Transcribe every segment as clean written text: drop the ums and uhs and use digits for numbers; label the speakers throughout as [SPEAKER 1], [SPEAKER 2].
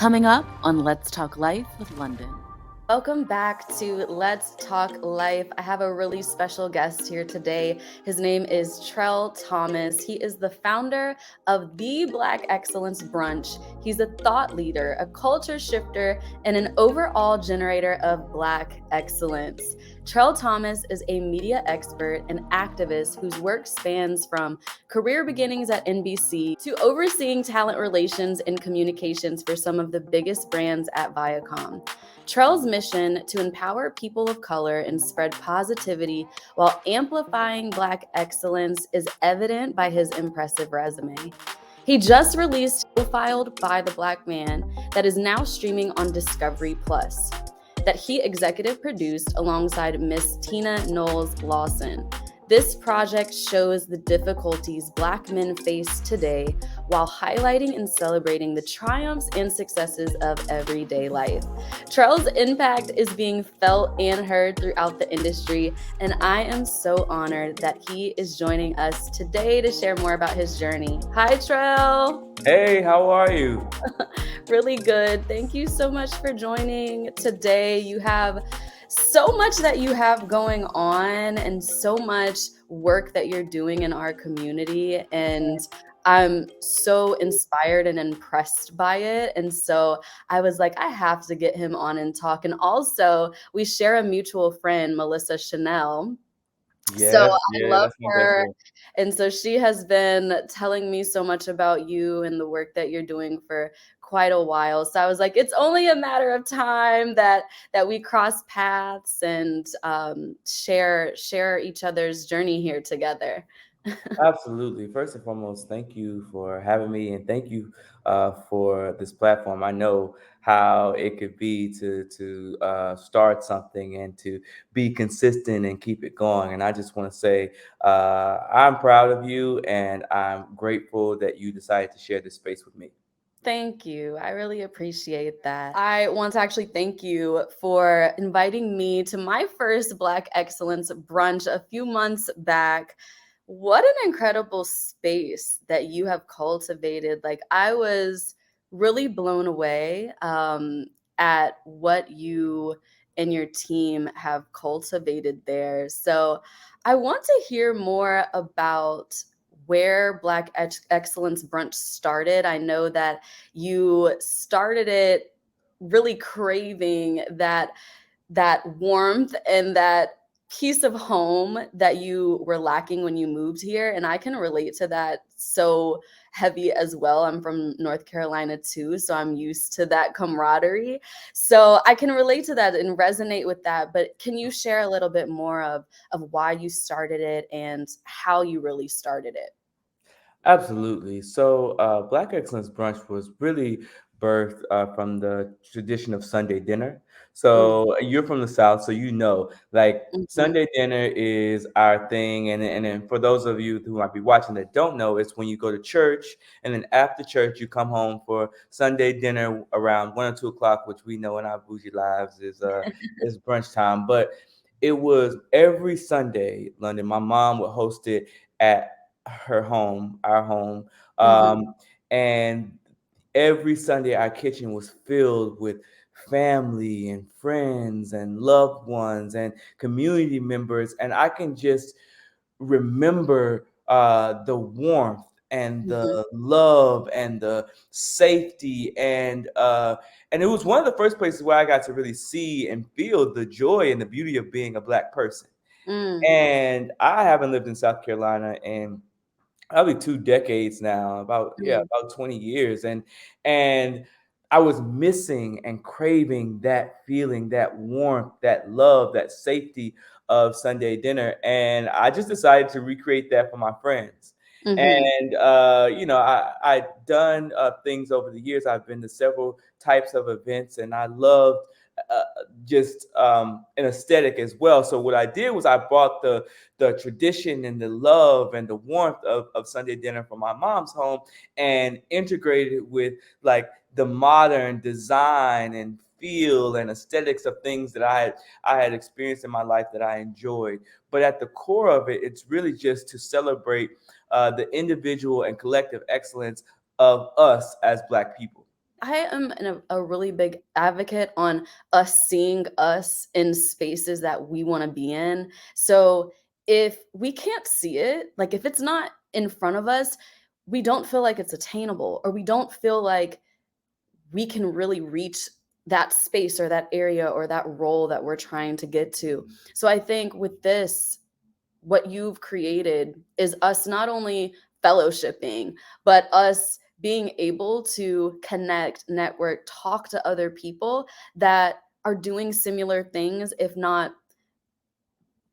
[SPEAKER 1] Coming up on Let's Talk Life with London.
[SPEAKER 2] Welcome back to Let's Talk Life. I have a really special guest here today. His name is Trell Thomas. He is the founder of the Black Excellence Brunch. He's a thought leader, a culture shifter, and an overall generator of Black excellence. Trell Thomas is a media expert and activist whose work spans from career beginnings at NBC to overseeing talent relations and communications for some of the biggest brands at Viacom. Trell's mission to empower people of color and spread positivity while amplifying Black excellence is evident by his impressive resume. He just released Profiled by the Black Man that is now streaming on Discovery Plus, that he executive produced alongside Miss Tina Knowles Lawson. This project shows the difficulties Black men face today while highlighting and celebrating the triumphs and successes of everyday life. Trell's impact is being felt and heard throughout the industry, and I am so honored that he is joining us today to share more about his journey. Hi, Trell.
[SPEAKER 3] Hey, how are you?
[SPEAKER 2] Really good. Thank you so much for joining today. You have so much that you have going on and so much work that you're doing in our community. And I'm so inspired and impressed by it. And so I was like, I have to get him on and talk. And also, we share a mutual friend, Melissa Chanel. So
[SPEAKER 3] Yes,
[SPEAKER 2] I
[SPEAKER 3] yeah,
[SPEAKER 2] love
[SPEAKER 3] that's my best
[SPEAKER 2] her.
[SPEAKER 3] friend.
[SPEAKER 2] And so she has been telling me so much about you and the work that you're doing for quite a while. So I was like, it's only a matter of time that we cross paths and share each other's journey here together.
[SPEAKER 3] Absolutely. First and foremost, thank you for having me, and thank you for this platform. I know how it could be to start something and to be consistent and keep it going. And I just want to say I'm proud of you, and I'm grateful that you decided to share this space with me.
[SPEAKER 2] Thank you. I really appreciate that. I want to actually thank you for inviting me to my first Black Excellence brunch a few months back. What an incredible space that you have cultivated. Like, I was really blown away at what you and your team have cultivated there. So, I want to hear more about where Black Excellence Brunch started. I know that you started it really craving that warmth and that piece of home that you were lacking when you moved here, and I can relate to that so heavy as well. I'm from North Carolina too, so I'm used to that camaraderie. So I can relate to that and resonate with that. But can you share a little bit more of why you started it and how you really started it?
[SPEAKER 3] Absolutely. So, Black Excellence Brunch was really birthed from the tradition of Sunday dinner. So, you're from the South, so you know, like
[SPEAKER 2] Mhm.
[SPEAKER 3] Sunday dinner is our thing. And then for those of you who might be watching that don't know, it's when you go to church, and then after church, you come home for Sunday dinner around 1 or 2 o'clock, which we know in our bougie lives is brunch time. But it was every Sunday, London. My mom would host it at her home, our home.
[SPEAKER 2] Mhm.
[SPEAKER 3] And every Sunday, our kitchen was filled with family and friends and loved ones and community members. And I can just remember the warmth and
[SPEAKER 2] Mhm.
[SPEAKER 3] the love and the safety and it was one of the first places where I got to really see and feel the joy and the beauty of being a Black person.
[SPEAKER 2] Mm.
[SPEAKER 3] And I haven't lived in South Carolina in probably 2 decades now,
[SPEAKER 2] Mm.
[SPEAKER 3] about 20 years, and I was missing and craving that feeling, that warmth, that love, that safety of Sunday dinner, and I just decided to recreate that for my friends.
[SPEAKER 2] Mhm.
[SPEAKER 3] And, I've done, things over the years. I've been to several types of events, and I loved, uh, just, an aesthetic as well. So what I did was I brought the tradition and the love and the warmth of Sunday dinner from my mom's home and integrated it with like the modern design and feel and aesthetics of things that I had experienced in my life that I enjoyed. But at the core of it, it's really just to celebrate the individual and collective excellence of us as Black people.
[SPEAKER 2] I am a really big advocate on us seeing us in spaces that we want to be in. So if we can't see it, like if it's not in front of us, we don't feel like it's attainable, or we don't feel like we can really reach that space or that area or that role that we're trying to get to. So I think with this, what you've created is us not only fellowshipping, but us being able to connect, network, talk to other people that are doing similar things, if not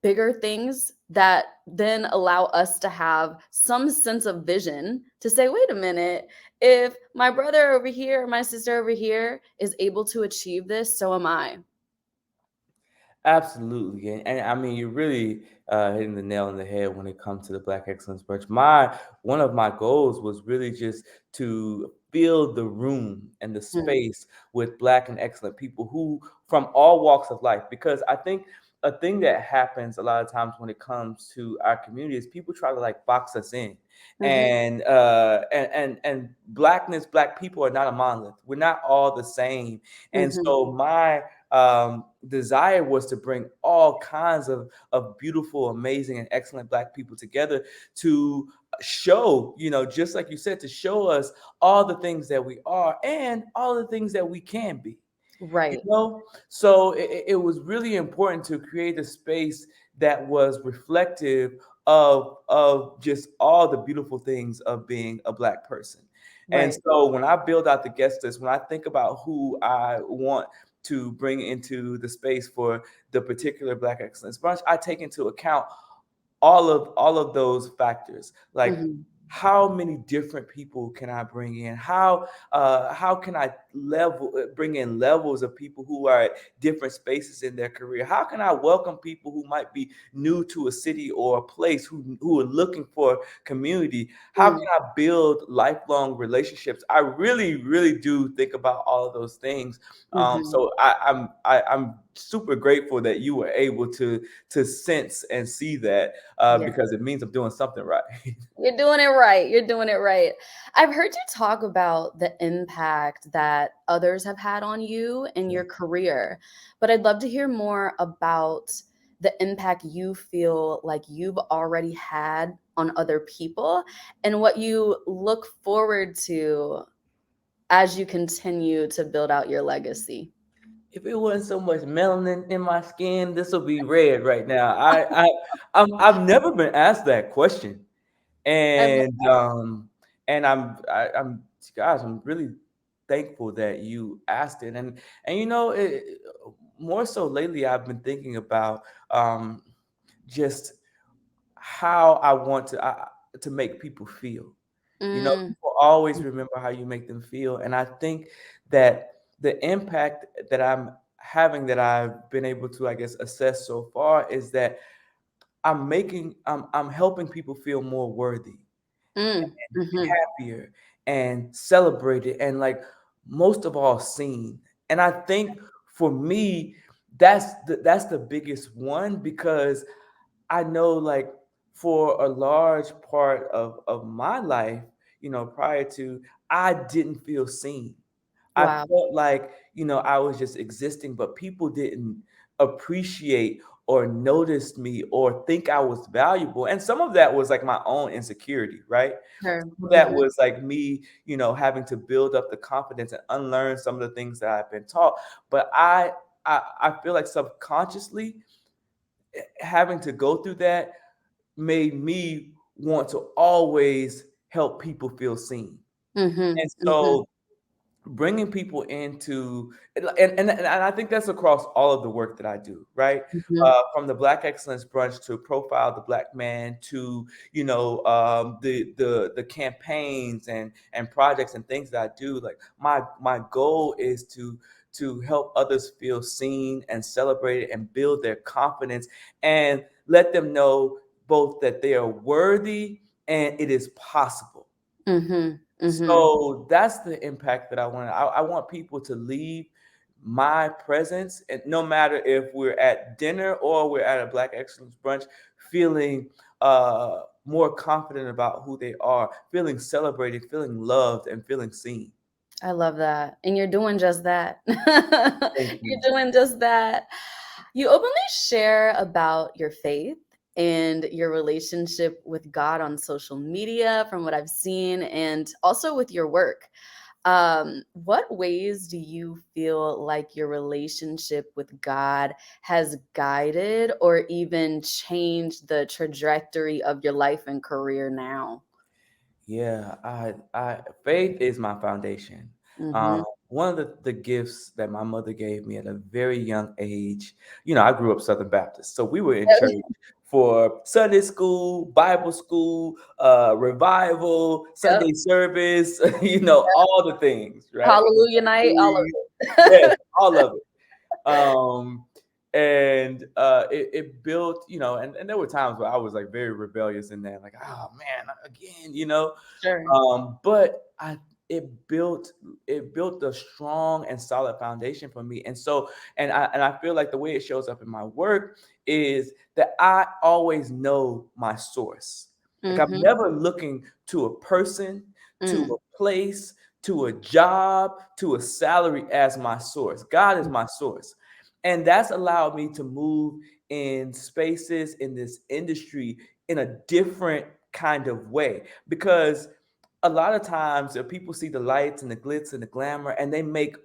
[SPEAKER 2] bigger things, that then allow us to have some sense of vision to say, wait a minute, if my brother over here, my sister over here is able to achieve this, so am I.
[SPEAKER 3] Absolutely, and I mean, you're really hitting the nail on the head when it comes to the Black Excellence Brunch. My one of my goals was really just to fill the room and the
[SPEAKER 2] Mm,
[SPEAKER 3] space with Black and excellent people who from all walks of life. Because I think a thing that happens a lot of times when it comes to our community is people try to like box us in,
[SPEAKER 2] mhm,
[SPEAKER 3] and Blackness, Black people are not a monolith. We're not all the same, and
[SPEAKER 2] mhm,
[SPEAKER 3] so my desire was to bring all kinds of beautiful, amazing, and excellent Black people together to show, just like you said, to show us all the things that we are and all the things that we can be. You
[SPEAKER 2] right,
[SPEAKER 3] know, so it was really important to create a space that was reflective of just all the beautiful things of being a Black person. And
[SPEAKER 2] right.
[SPEAKER 3] so when I build out the guest list, when I think about who I want to bring into the space for the particular Black Excellence Brunch, I take into account all of those factors, like
[SPEAKER 2] Mhm,
[SPEAKER 3] how many different people can I bring in? How can I bring in levels of people who are at different spaces in their career? How can I welcome people who might be new to a city or a place who are looking for community? How
[SPEAKER 2] mm,
[SPEAKER 3] can I build lifelong relationships? I really, really do think about all of those things.
[SPEAKER 2] mhm.
[SPEAKER 3] So I'm super grateful that you were able to sense and see that,
[SPEAKER 2] Yeah.
[SPEAKER 3] because it means I'm doing something right.
[SPEAKER 2] You're doing it right. You're doing it right. I've heard you talk about the impact that others have had on you in your career, but I'd love to hear more about the impact you feel like you've already had on other people and what you look forward to as you continue to build out your legacy.
[SPEAKER 3] If it wasn't so much melanin in my skin, this will be red right now. I've never been asked that question,
[SPEAKER 2] I love
[SPEAKER 3] and I'm gosh, I'm really thankful that you asked it, and more so lately, I've been thinking about just how I want to make people feel.
[SPEAKER 2] mm,
[SPEAKER 3] People always remember how you make them feel, and I think that the impact that I'm having, that I've been able to, I guess, assess so far, is that I'm helping people feel more worthy,
[SPEAKER 2] mhm,
[SPEAKER 3] happier, and celebrated, and like most of all seen. And I think for me, that's the biggest one, because I know, like, for a large part of my life, prior to, I didn't feel seen. I
[SPEAKER 2] wow.
[SPEAKER 3] felt like, I was just existing, but people didn't appreciate or notice me or think I was valuable. And some of that was like my own insecurity, right?
[SPEAKER 2] Sure.
[SPEAKER 3] Some of that
[SPEAKER 2] Mhm,
[SPEAKER 3] was like me, having to build up the confidence and unlearn some of the things that I've been taught. But I feel like subconsciously, having to go through that made me want to always help people feel seen.
[SPEAKER 2] mhm,
[SPEAKER 3] And
[SPEAKER 2] mhm,
[SPEAKER 3] so bringing people into, and I think that's across all of the work that I do, right?
[SPEAKER 2] mhm,
[SPEAKER 3] From the Black Excellence Brunch to Profile the Black Man to, the campaigns and projects and things that I do. Like, my goal is to help others feel seen and celebrated and build their confidence and let them know both that they are worthy and it is possible.
[SPEAKER 2] mhm, mhm.
[SPEAKER 3] So that's the impact that I want. I want people to leave my presence, and no matter if we're at dinner or we're at a Black Excellence Brunch, feeling more confident about who they are, feeling celebrated, feeling loved, and feeling seen.
[SPEAKER 2] I love that. And you're doing just that.
[SPEAKER 3] Thank
[SPEAKER 2] You're
[SPEAKER 3] you.
[SPEAKER 2] doing just that. You openly share about your faith and your relationship with God on social media, from what I've seen, and also with your work. What ways do you feel like your relationship with God has guided or even changed the trajectory of your life and career now?
[SPEAKER 3] Yeah, faith is my foundation.
[SPEAKER 2] Mm-hmm.
[SPEAKER 3] One of the gifts that my mother gave me at a very young age, I grew up Southern Baptist, so we were in church for Sunday school, Bible school, revival,
[SPEAKER 2] Yep.
[SPEAKER 3] Sunday service, all the things, right?
[SPEAKER 2] Hallelujah night, all of
[SPEAKER 3] Yes,
[SPEAKER 2] it.
[SPEAKER 3] all of it. Um, and it built, and there were times where I was like very rebellious in that, like, oh man, again,
[SPEAKER 2] Sure.
[SPEAKER 3] but it built a strong and solid foundation for me. And so, and I feel like the way it shows up in my work is that I always know my source. Like I'm
[SPEAKER 2] Mm-hmm.
[SPEAKER 3] never looking to a person, to
[SPEAKER 2] Mm.
[SPEAKER 3] a place, to a job, to a salary as my source. God is my source. And that's allowed me to move in spaces in this industry in a different kind of way, because a lot of times people see the lights and the glitz and the glamour, and they make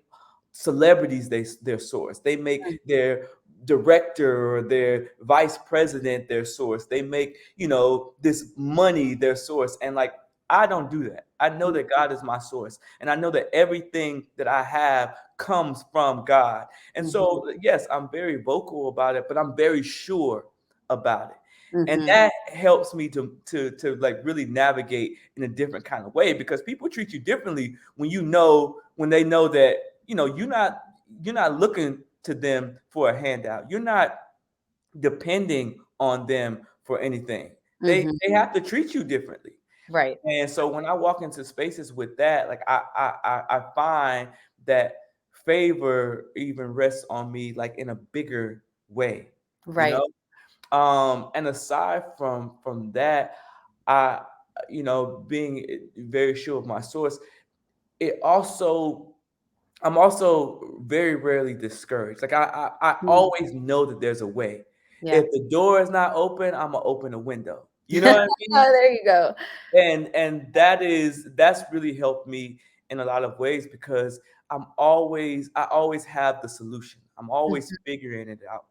[SPEAKER 3] celebrities their source. They make their director or their vice president their source. They make, this money their source. And like, I don't do that. I know that God is my source, and I know that everything that I have comes from God. And
[SPEAKER 2] Mm-hmm.
[SPEAKER 3] so, yes, I'm very vocal about it, but I'm very sure about it. And
[SPEAKER 2] Mm-hmm.
[SPEAKER 3] that helps me to like really navigate in a different kind of way, because people treat you differently when they know that, you're not looking to them for a handout. You're not depending on them for anything. They
[SPEAKER 2] Mm-hmm.
[SPEAKER 3] have to treat you differently.
[SPEAKER 2] Right.
[SPEAKER 3] And so when I walk into spaces with that, like I find that favor even rests on me like in a bigger way, you
[SPEAKER 2] Right.
[SPEAKER 3] know? And aside from that, I being very sure of my source, it also I'm also very rarely discouraged. Like I
[SPEAKER 2] Mm.
[SPEAKER 3] always know that there's a way.
[SPEAKER 2] Yeah.
[SPEAKER 3] If the door is not open, I'm gonna open a window. You know what I mean?
[SPEAKER 2] Oh, there you go.
[SPEAKER 3] And that's really helped me in a lot of ways, because I always have the solution. I'm always
[SPEAKER 2] Mhm.
[SPEAKER 3] figuring it out.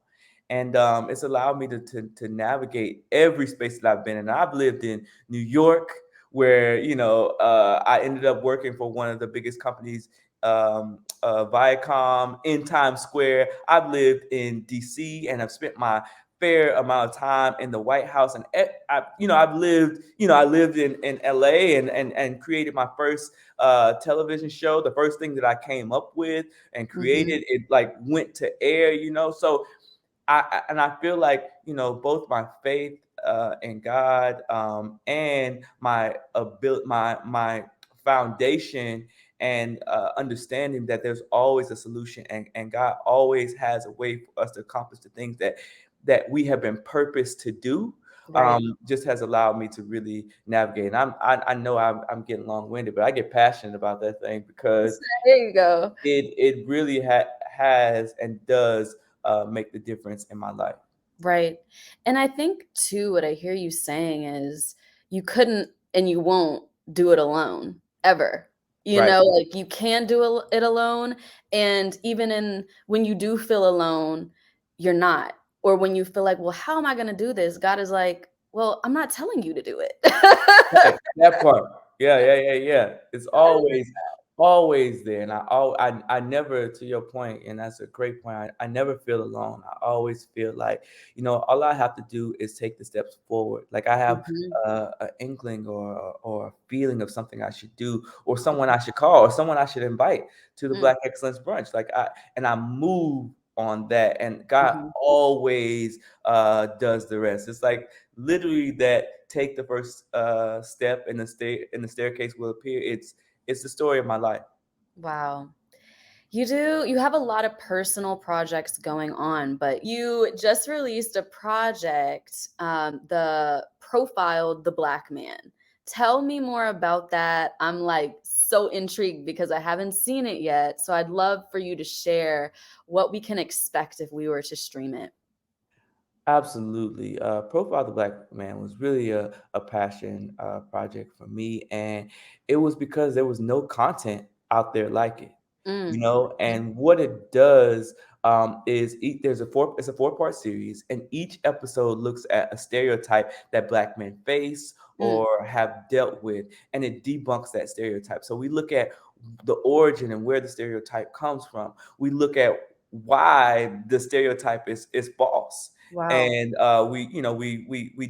[SPEAKER 3] And it's allowed me to navigate every space that I've been in. I've lived in New York, where I ended up working for one of the biggest companies, Viacom, in Times Square. I've lived in DC, and I've spent my fair amount of time in the White House. And I lived in LA, and created my first television show. The first thing that I came up with and
[SPEAKER 2] Mhm.
[SPEAKER 3] created, it like went to air. So I feel like, both my faith in God, and my ability, my foundation, and understanding that there's always a solution, and God always has a way for us to accomplish the things that we have been purposed to do.
[SPEAKER 2] Right.
[SPEAKER 3] Just has allowed me to really navigate. And I know I'm getting long winded, but I get passionate about that thing, because
[SPEAKER 2] There you go.
[SPEAKER 3] it really has and does make the difference in my life.
[SPEAKER 2] Right. And I think too, what I hear you saying is you couldn't and you won't do it alone ever.
[SPEAKER 3] Right.
[SPEAKER 2] Like you can do it alone. And even when you do feel alone, you're not. Or when you feel like, well, how am I going to do this? God is like, well, I'm not telling you to do it.
[SPEAKER 3] Right, that part. Yeah, yeah, yeah, yeah. It's always there, and I never, to your point, and that's a great point. I never feel alone. I always feel like, all I have to do is take the steps forward. Like I have
[SPEAKER 2] Mhm.
[SPEAKER 3] an inkling, or a feeling of something I should do, or someone I should call, or someone I should invite to the
[SPEAKER 2] Mm,
[SPEAKER 3] Black Excellence Brunch. I move on that, and God
[SPEAKER 2] mhm.
[SPEAKER 3] always does the rest. It's like literally that take the first step, and the staircase will appear. It's the story of my life.
[SPEAKER 2] Wow. You have a lot of personal projects going on, but you just released a project, the profiled the Black man. Tell me more about that. I'm like so so intrigued because I haven't seen it yet. So I'd love for you to share what we can expect if we were to stream it.
[SPEAKER 3] Absolutely. Profile of the Black Man was really a passion project for me. And it was because there was no content out there like it, you
[SPEAKER 2] Mm,
[SPEAKER 3] know? And what it does is it's a four-part series, and each episode looks at a stereotype that Black men face
[SPEAKER 2] mm,
[SPEAKER 3] or have dealt with, and it debunks that stereotype. So we look at the origin and where the stereotype comes from. We look at why the stereotype is false,
[SPEAKER 2] wow.
[SPEAKER 3] and we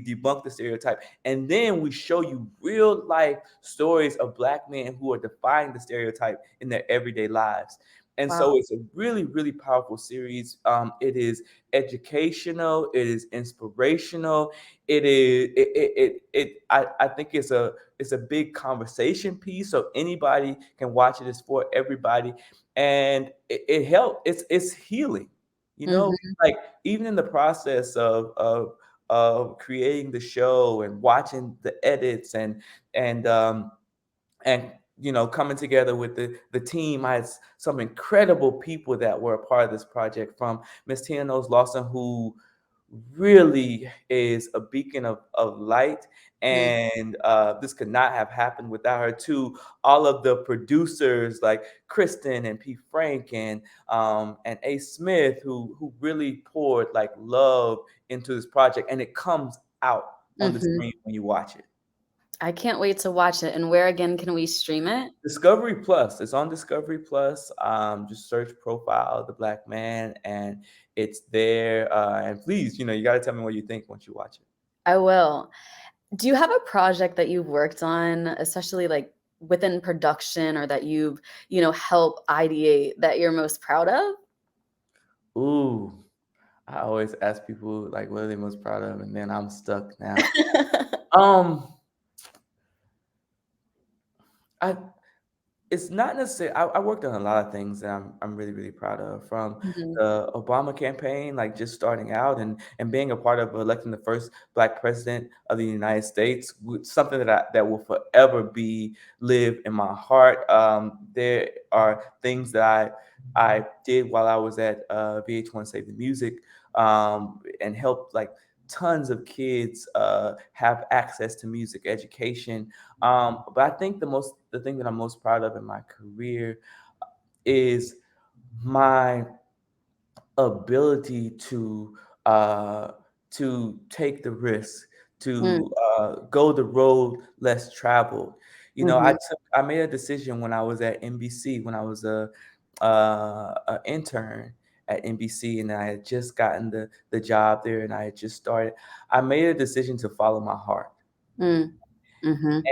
[SPEAKER 3] debunk the stereotype, and then we show you real life stories of Black men who are defying the stereotype in their everyday lives. And so
[SPEAKER 2] Wow.
[SPEAKER 3] it's a really, really powerful series. It is educational, it is inspirational, I think it's a big conversation piece, so anybody can watch it. It's for everybody, and it helps. It's healing, you know.
[SPEAKER 2] Hmm.
[SPEAKER 3] Like, even in the process of creating the show and watching the edits and um and coming together with the team. I had some incredible people that were a part of this project, from Miss Tina Knowles Lawson, who really is a beacon of light, and this could not have happened without her, to all of the producers like Kristen and P. Frank and A. Smith, who really poured like love into this project, and it comes out on the
[SPEAKER 2] Hmm.
[SPEAKER 3] screen when you watch it.
[SPEAKER 2] I can't wait to watch it. And where again can we stream it?
[SPEAKER 3] Discovery Plus. It's on Discovery Plus. Just search Profile of the Black Man, and it's there. And please, you got to tell me what you think once you watch it.
[SPEAKER 2] I will. Do you have a project that you've worked on, especially like within production, or that you've, helped ideate, that you're most proud of?
[SPEAKER 3] Ooh, I always ask people like what are they most proud of, and then I'm stuck now. Um, I It's not necessarily. I worked on a lot of things that I'm really, really proud of, from
[SPEAKER 2] Mhm,
[SPEAKER 3] the Obama campaign, like just starting out and being a part of electing the first Black president of the United States, something that will forever be live in my heart. There are things that I did while I was at VH1 Save the Music, and helped like tons of kids have access to music education. But I think the thing that I'm most proud of in my career is my ability uh, to take the risk,
[SPEAKER 2] mm,
[SPEAKER 3] to go the road less traveled.
[SPEAKER 2] mhm,
[SPEAKER 3] I made a decision when I was at NBC, when I was a intern at NBC, and I had just gotten the job there, and I had just started. I made a decision to follow my heart,
[SPEAKER 2] mm, mhm,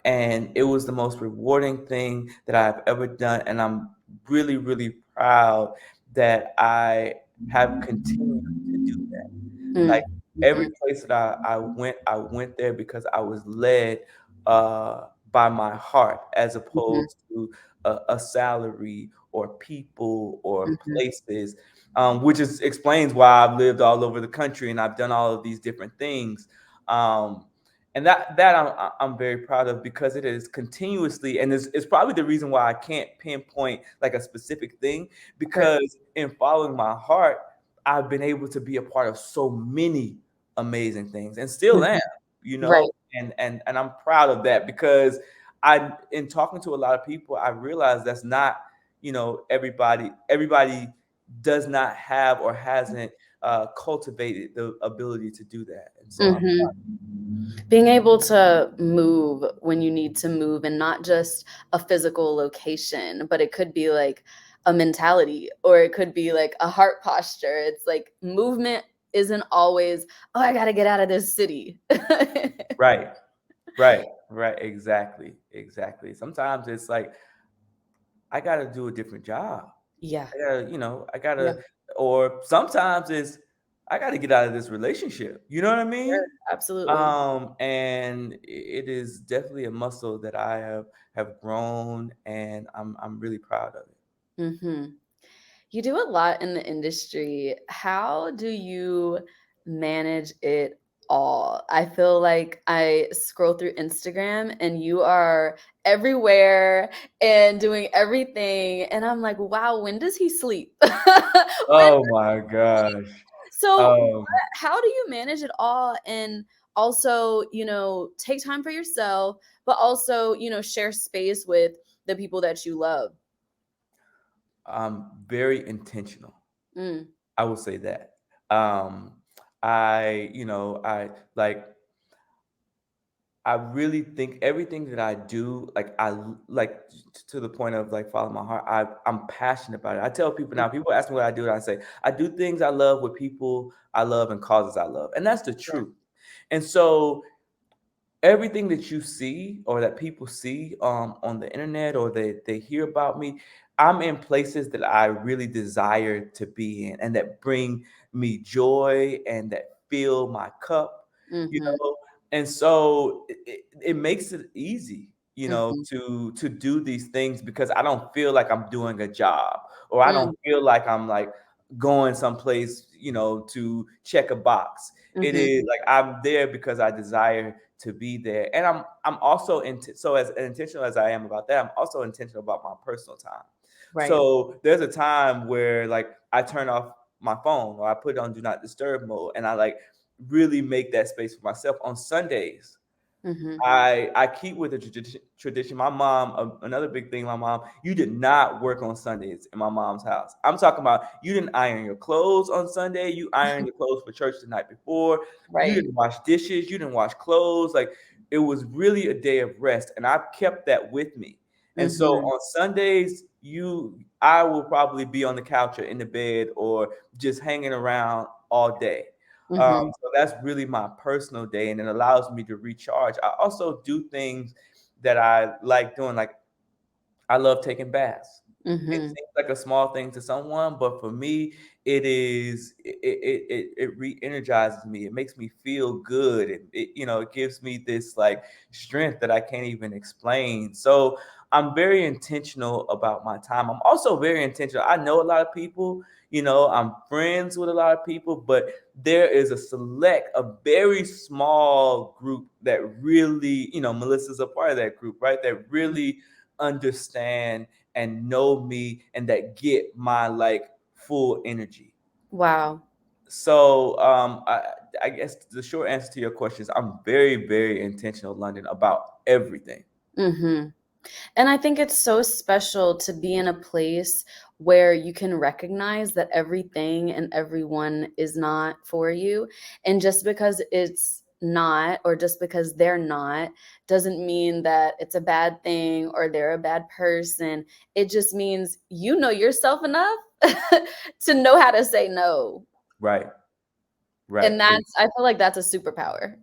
[SPEAKER 3] and it was the most rewarding thing that I've ever done, and I'm really, really proud that I have continued to do that.
[SPEAKER 2] mm,
[SPEAKER 3] Like, every
[SPEAKER 2] mhm,
[SPEAKER 3] place that I went there because I was led by my heart, as
[SPEAKER 2] mhm,
[SPEAKER 3] opposed to a salary or people or
[SPEAKER 2] mhm,
[SPEAKER 3] places, which explains why I've lived all over the country and I've done all of these different things. Um, and that I'm very proud of, because it is continuously, and it's probably the reason why I can't pinpoint like a specific thing,
[SPEAKER 2] right,
[SPEAKER 3] because in following my heart, I've been able to be a part of so many amazing things, and still am,
[SPEAKER 2] mhm,
[SPEAKER 3] you know,
[SPEAKER 2] right,
[SPEAKER 3] and I'm proud of that, because in talking to a lot of people, I realized that's not, everybody does not have or hasn't cultivated the ability to do that. And so I'm
[SPEAKER 2] mhm. Being able to move when you need to move, and not just a physical location, but it could be like a mentality, or it could be like a heart posture. It's like movement isn't always, "Oh, I gotta get out of this city."
[SPEAKER 3] right, right, exactly, exactly. Sometimes it's like I got to do a different job.
[SPEAKER 2] Yeah,
[SPEAKER 3] I gotta,
[SPEAKER 2] yeah,
[SPEAKER 3] or sometimes it's I gotta get out of this relationship. You know what I
[SPEAKER 2] sure,
[SPEAKER 3] mean?
[SPEAKER 2] absolutely.
[SPEAKER 3] And it is definitely a muscle that I have grown, and I'm really proud of it.
[SPEAKER 2] Mhm. You do a lot in the industry. How do you manage it all. I feel like I scroll through Instagram and you are everywhere and doing everything. And I'm like, wow, when does he sleep? When
[SPEAKER 3] Oh my gosh.
[SPEAKER 2] so
[SPEAKER 3] Um,
[SPEAKER 2] how do you manage it all and also, take time for yourself, but also, share space with the people that you love?
[SPEAKER 3] I'm very intentional.
[SPEAKER 2] Mm,
[SPEAKER 3] I will say that. Um, I like I really think everything that I do, like to the point of like following my heart. I'm passionate about it. I tell people
[SPEAKER 2] mm,
[SPEAKER 3] now. People ask me what I do, and I say I do things I love with people I love and causes I love, and that's the
[SPEAKER 2] yeah.
[SPEAKER 3] truth. And so everything that you see or that people see on the internet or they hear about me, I'm in places that I really desire to be in and that bring me joy and that fill my cup, you
[SPEAKER 2] Mhm,
[SPEAKER 3] know. And so it makes it easy,
[SPEAKER 2] mhm,
[SPEAKER 3] to do these things because I don't feel like I'm doing a job or I don't
[SPEAKER 2] mm,
[SPEAKER 3] feel like I'm like going someplace, to check a box. It
[SPEAKER 2] mhm,
[SPEAKER 3] is like I'm there because I desire to be there. And I'm also so as intentional as I am about that, I'm also intentional about my personal time.
[SPEAKER 2] right.
[SPEAKER 3] So there's a time where like I turn off my phone or I put it on do not disturb mode and I like really make that space for myself on Sundays.
[SPEAKER 2] Mhm,
[SPEAKER 3] I keep with the tradition. My mom, another big thing. My mom, you did not work on Sundays in my mom's house. I'm talking about you didn't iron your clothes on Sunday. You ironed your clothes for church the night before. You
[SPEAKER 2] right.
[SPEAKER 3] didn't wash dishes. You didn't wash clothes. Like it was really a day of rest, and I've kept that with me. And so
[SPEAKER 2] Mhm,
[SPEAKER 3] on Sundays, I will probably be on the couch or in the bed or just hanging around all day.
[SPEAKER 2] mhm,
[SPEAKER 3] So that's really my personal day, and it allows me to recharge. I also do things that I like doing, like I love taking baths. It
[SPEAKER 2] mhm,
[SPEAKER 3] seems like a small thing to someone, but for me, it re-energizes me. It makes me feel good. It gives me this like strength that I can't even explain. So I'm very intentional about my time. I'm also very intentional. I know a lot of people, I'm friends with a lot of people, but there is a very small group that really, Melissa's a part of that group, right? That really understand and know me and that get my like full energy.
[SPEAKER 2] wow.
[SPEAKER 3] So I guess the short answer to your question is I'm very, very intentional, London, about everything.
[SPEAKER 2] Mhm. And I think it's so special to be in a place where you can recognize that everything and everyone is not for you. And just because it's not, or just because they're not, doesn't mean that it's a bad thing or they're a bad person. It just means you know yourself enough to know how to say no.
[SPEAKER 3] Right, right.
[SPEAKER 2] And I feel like that's a superpower.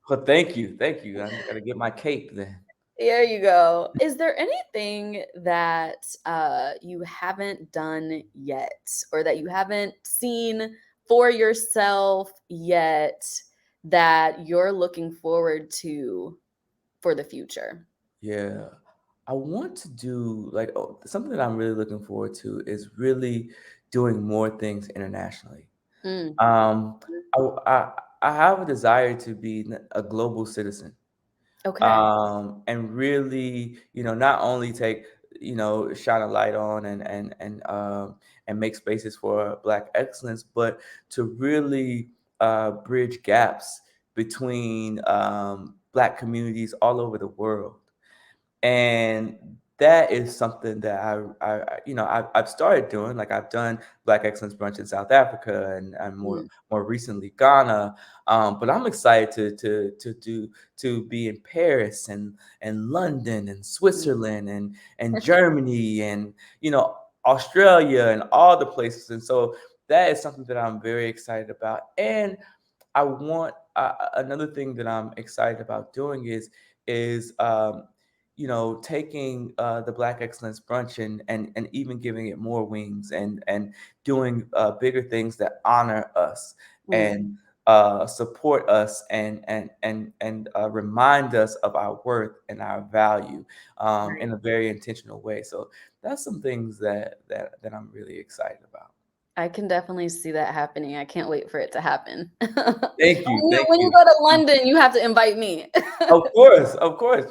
[SPEAKER 3] Well, thank you. I gotta get my cape then.
[SPEAKER 2] There you go. Is there anything that you haven't done yet or that you haven't seen for yourself yet that you're looking forward to for the future?
[SPEAKER 3] Yeah. I want to do like something that I'm really looking forward to is really doing more things internationally.
[SPEAKER 2] Mm,
[SPEAKER 3] Um, I have a desire to be a global citizen,
[SPEAKER 2] okay.
[SPEAKER 3] and really, not only take, shine a light on and make spaces for Black excellence, but to really bridge gaps between Black communities all over the world. And that is something that I've started doing. Like I've done Black Excellence Brunch in South Africa and
[SPEAKER 2] Mm,
[SPEAKER 3] more recently Ghana. But I'm excited to be in Paris and London and
[SPEAKER 2] mm,
[SPEAKER 3] Switzerland and Germany and Australia and all the places. And so that is something that I'm very excited about. And I want another thing that I'm excited about doing is taking the Black Excellence Brunch and even giving it more wings and doing bigger things that honor us
[SPEAKER 2] mm,
[SPEAKER 3] and support us and remind us of our worth and our value in
[SPEAKER 2] right.
[SPEAKER 3] a very intentional way. So that's some things that I'm really excited about.
[SPEAKER 2] I can definitely see that happening. I can't wait for it to happen.
[SPEAKER 3] Thank you, thank
[SPEAKER 2] When you
[SPEAKER 3] you.
[SPEAKER 2] go to London, you have to invite me.
[SPEAKER 3] Of course.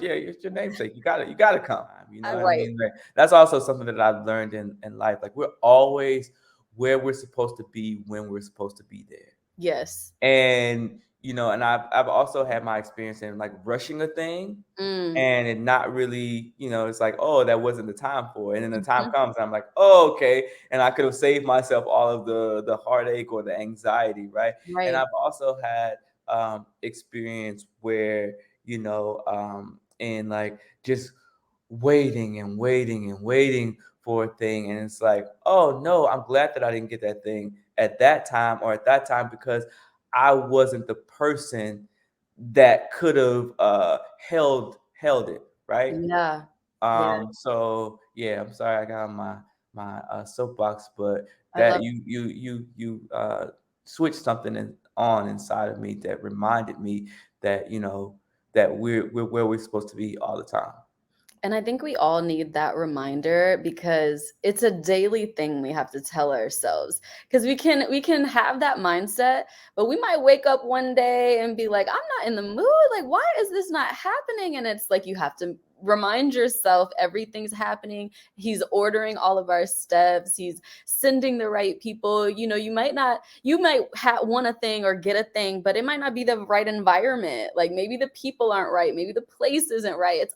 [SPEAKER 3] Yeah, it's your namesake. You gotta come. You know what I
[SPEAKER 2] Right.
[SPEAKER 3] mean? Like, that's also something that I've learned in life. Like, we're always where we're supposed to be when we're supposed to be there.
[SPEAKER 2] Yes.
[SPEAKER 3] And and I've also had my experience in like rushing a thing
[SPEAKER 2] Mm.
[SPEAKER 3] and it not really, it's like, oh, that wasn't the time for it. And then the time
[SPEAKER 2] Mhm.
[SPEAKER 3] comes and I'm like, oh, okay. And I could have saved myself all of the heartache or the anxiety, right? And
[SPEAKER 2] Right.
[SPEAKER 3] I've also had experience where, in like just waiting and waiting and waiting for a thing. And it's like, oh no, I'm glad that I didn't get that thing at that time or at that time because I wasn't the person that could have held it, right?
[SPEAKER 2] Yeah. Yeah.
[SPEAKER 3] So yeah, I'm sorry I got on my soapbox, but
[SPEAKER 2] I
[SPEAKER 3] that
[SPEAKER 2] love
[SPEAKER 3] you switched something on inside of me that reminded me that that we're where we're supposed to be all the time.
[SPEAKER 2] And I think we all need that reminder because it's a daily thing we have to tell ourselves. Because we can have that mindset, but we might wake up one day and be like, I'm not in the mood. Like, why is this not happening? And it's like you have to remind yourself everything's happening. He's ordering all of our steps. He's sending the right people. You might want a thing or get a thing, but it might not be the right environment. Like maybe the people aren't right. Maybe the place isn't right.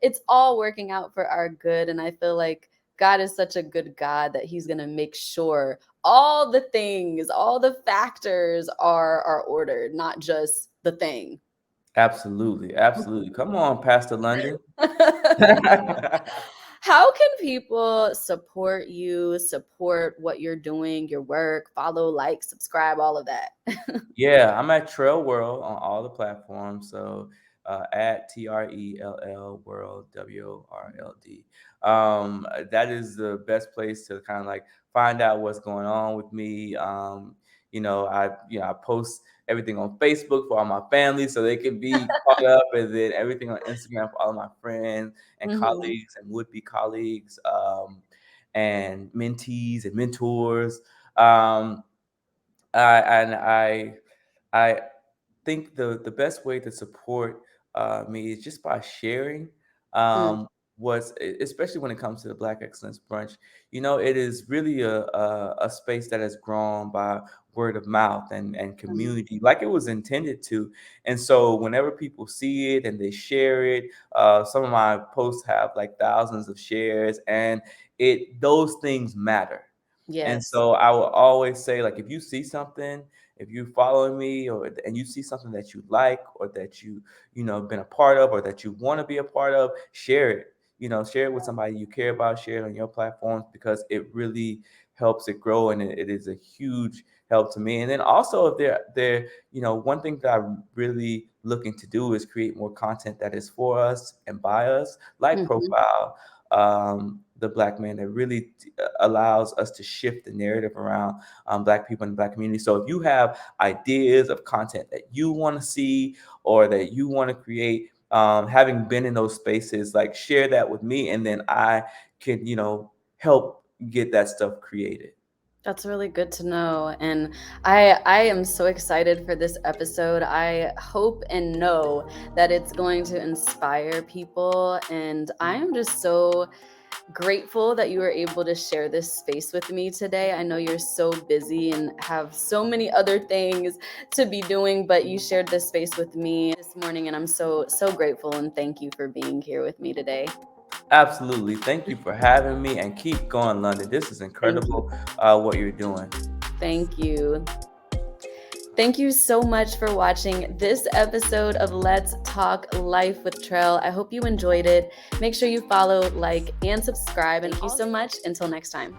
[SPEAKER 2] It's all working out for our good. And I feel like God is such a good God that he's going to make sure all the things, all the factors are ordered, not just the thing.
[SPEAKER 3] Absolutely, absolutely. Come on, Pastor London.
[SPEAKER 2] How can people support you, support what you're doing, your work, follow, like, subscribe, all of that?
[SPEAKER 3] Yeah, I'm at Trail World on all the platforms. So at Trell World WORLD. That is the best place to kind of like find out what's going on with me. I post everything on Facebook for all my family so they can be caught up, and then everything on Instagram for all of my friends and
[SPEAKER 2] Mhm.
[SPEAKER 3] colleagues and would be colleagues, and mentees and mentors. Um, I think the best way to support me is just by sharing
[SPEAKER 2] Mm.
[SPEAKER 3] especially when it comes to the Black Excellence Brunch. It is really a space that has grown by word of mouth and
[SPEAKER 2] Mm.
[SPEAKER 3] community like it was intended to. And so whenever people see it and they share it, some of my posts have like thousands of shares, and those things matter. And
[SPEAKER 2] Yes.
[SPEAKER 3] so I will always say, like, if you see something, if you follow me, and you see something that you like, or that been a part of, or that you want to be a part of, share it. Share it with somebody you care about. Share it on your platforms because it really helps it grow, and it is a huge help to me. And then also, if one thing that I'm really looking to do is create more content that is for us and by us, like
[SPEAKER 2] Mhm.
[SPEAKER 3] Profile, the Black man, that really allows us to shift the narrative around Black people in the Black community. So if you have ideas of content that you want to see or that you want to create, having been in those spaces, like share that with me, and then I can, help get that stuff created.
[SPEAKER 2] That's really good to know. And I am so excited for this episode. I hope and know that it's going to inspire people. And I am just so grateful that you were able to share this space with me today. I know you're so busy and have so many other things to be doing, but you shared this space with me this morning, and I'm so grateful and thank you for being here with me today.
[SPEAKER 3] Absolutely. Thank you for having me, and keep going, London. This is
[SPEAKER 2] Thank you.
[SPEAKER 3] incredible, what you're doing.
[SPEAKER 2] Thank you. Thank you so much for watching this episode of Let's Talk Life with Trell. I hope you enjoyed it. Make sure you follow, like, and subscribe. And thank you so much. Until next time.